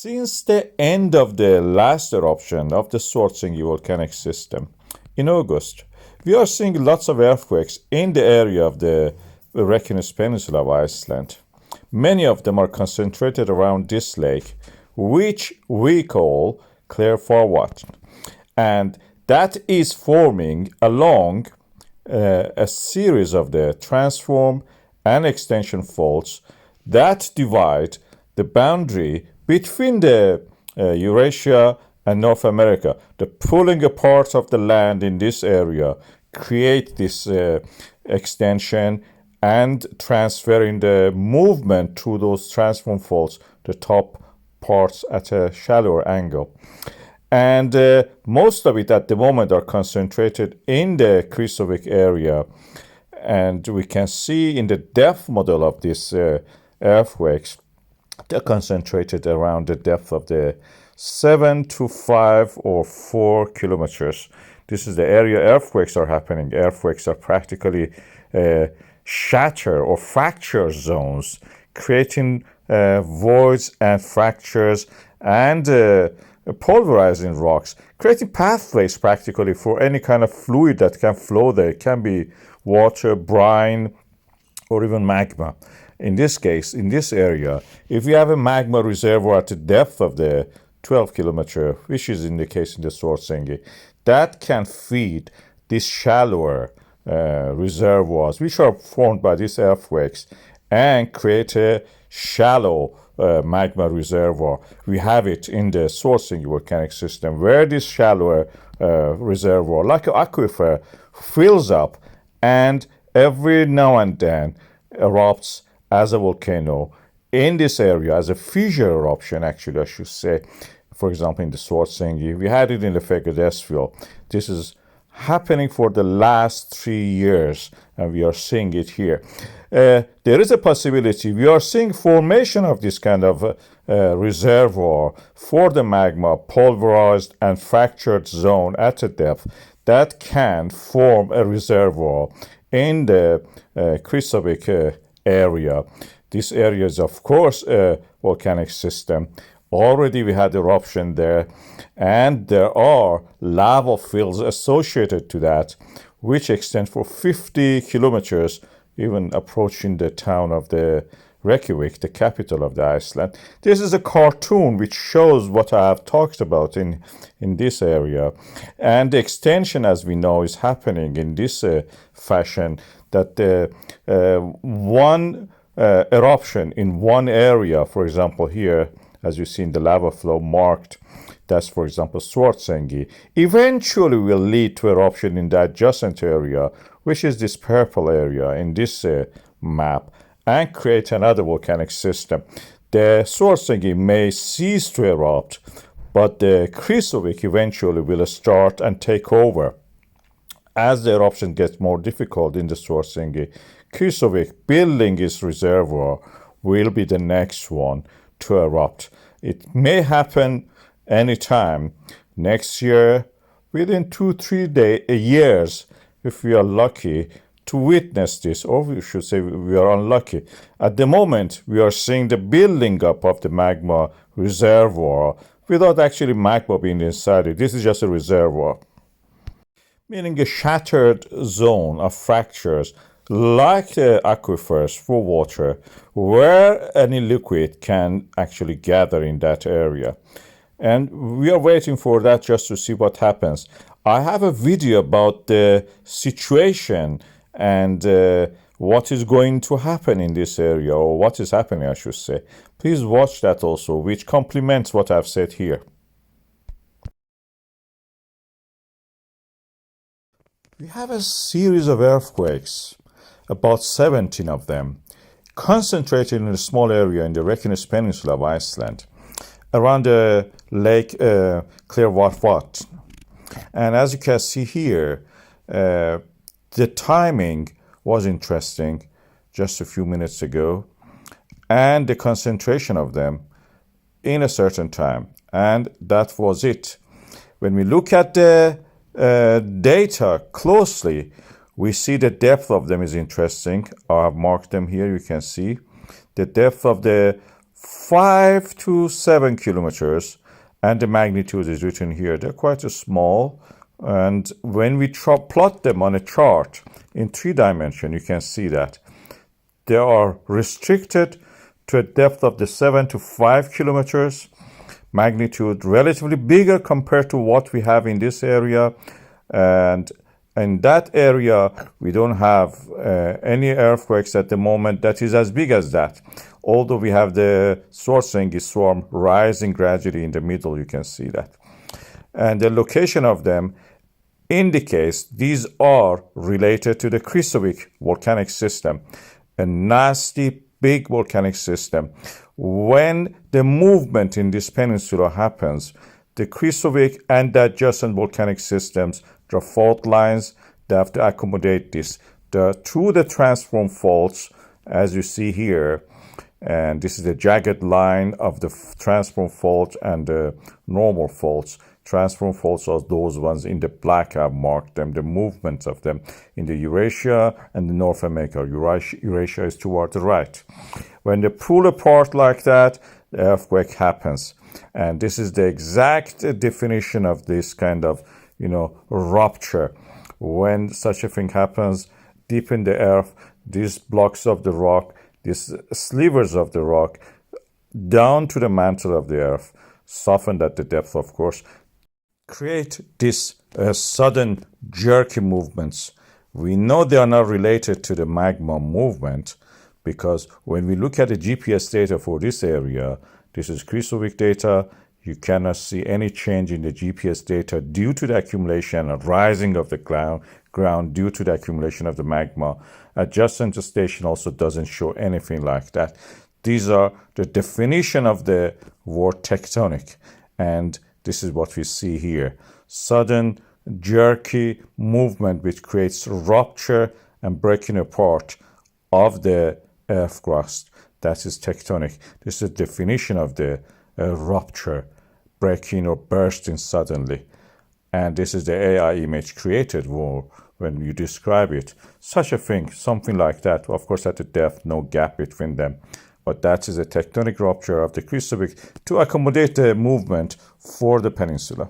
Since the end of the last eruption of the Svartsengi volcanic system in August, we are seeing lots of earthquakes in the area of the Reykjanes Peninsula of Iceland. Many of them are concentrated around this lake, which we call Krýsuvík, and that is forming along a series of the transform and extension faults that divide the boundary between the Eurasia and North America. The pulling apart of the land in this area create this extension and transferring the movement through those transform faults, the top parts at a shallower angle. And most of it at the moment are concentrated in the Krýsuvík area. And we can see in the depth model of these earthquakes, they're concentrated around the depth of the 7 to 5 or 4 kilometers. This is the area earthquakes are happening. Earthquakes are practically shatter or fracture zones, creating voids and fractures and pulverizing rocks, creating pathways practically for any kind of fluid that can flow there. It can be water, brine, or even magma. In this case, in this area, if you have a magma reservoir at the depth of the 12 kilometer, which is in the case in the Svartsengi, that can feed these shallower reservoirs, which are formed by these earthquakes, and create a shallow magma reservoir. We have it in the Svartsengi volcanic system, where this shallower reservoir, like an aquifer, fills up and every now and then erupts as a volcano in this area, as a fissure eruption, actually, I should say. For example, in the Svartsengi, we had it in the Reservoir. This is happening for the last 3 years, and we are seeing it here. There is a possibility we are seeing formation of this kind of reservoir for the magma, pulverized and fractured zone at a depth that can form a reservoir in the Krýsuvík area. This area is, of course, a volcanic system. Already we had eruption there, and there are lava fields associated to that, which extend for 50 kilometers, even approaching the town of the Reykjavík, the capital of the Iceland. This is a cartoon which shows what I have talked about in this area. And the extension, as we know, is happening in this fashion, that one eruption in one area, for example here, as you see in the lava flow marked, that's for example Svartsengi, eventually will lead to eruption in the adjacent area, which is this purple area in this map, and create another volcanic system. The Svartsengi may cease to erupt, but the Krýsuvík eventually will start and take over. As the eruption gets more difficult in the Svartsengi, Krýsuvík building its reservoir will be the next one to erupt. It may happen anytime next year, within 2-3 years, if we are lucky to witness this, or we should say we are unlucky. At the moment, we are seeing the building up of the magma reservoir without actually magma being inside it. This is just a reservoir, meaning a shattered zone of fractures, like the aquifers for water, where any liquid can actually gather in that area. And we are waiting for that just to see what happens. I have a video about the situation and what is going to happen in this area, or what is happening, I should say. Please watch that also, which complements what I've said here. We have a series of earthquakes, about 17 of them, concentrated in a small area in the Reykjanes Peninsula of Iceland, around the lake Krýsuvík. And as you can see here, the timing was interesting just a few minutes ago, and the concentration of them in a certain time. And that was it. When we look at the data closely, we see the depth of them is interesting. I have marked them here. You can see the depth of the 5 to 7 kilometers, and the magnitude is written here. They're quite small, and when we plot them on a chart in 3 dimensions, you can see that they are restricted to a depth of the 7 to 5 kilometers, magnitude relatively bigger compared to what we have in this area, and in that area we don't have any earthquakes at the moment that is as big as that, although we have the Swartzengi swarm rising gradually in the middle. You can see that, and the location of them indicates these are related to the Krýsuvík volcanic system, a nasty big volcanic system. When the movement in this peninsula happens, the Krýsuvík and the adjacent volcanic systems, there are fault lines. They have to accommodate this. Through the transform faults, as you see here, and this is the jagged line of the transform fault and the normal faults. Transform faults are those ones in the black. I've marked them, the movements of them in the Eurasia and the North America. Eurasia is toward the right. When they pull apart like that, the earthquake happens. And this is the exact definition of this kind of, rupture. When such a thing happens deep in the earth, these blocks of the rock, these slivers of the rock, down to the mantle of the earth, softened at the depth, of course, create these sudden jerky movements. We know they are not related to the magma movement, because when we look at the GPS data for this area, this is Krýsuvík data, you cannot see any change in the GPS data due to the accumulation and rising of the ground due to the accumulation of the magma. Adjacent station also doesn't show anything like that. These are the definition of the word tectonic, and this is what we see here. Sudden, jerky movement which creates rupture and breaking apart of the earth crust. That is tectonic. This is the definition of the rupture, breaking or bursting suddenly. And this is the AI image created when you describe it. Such a thing, something like that. Of course, at the depth, no gap between them. But that is a tectonic rupture of the Krýsuvík to accommodate the movement for the peninsula.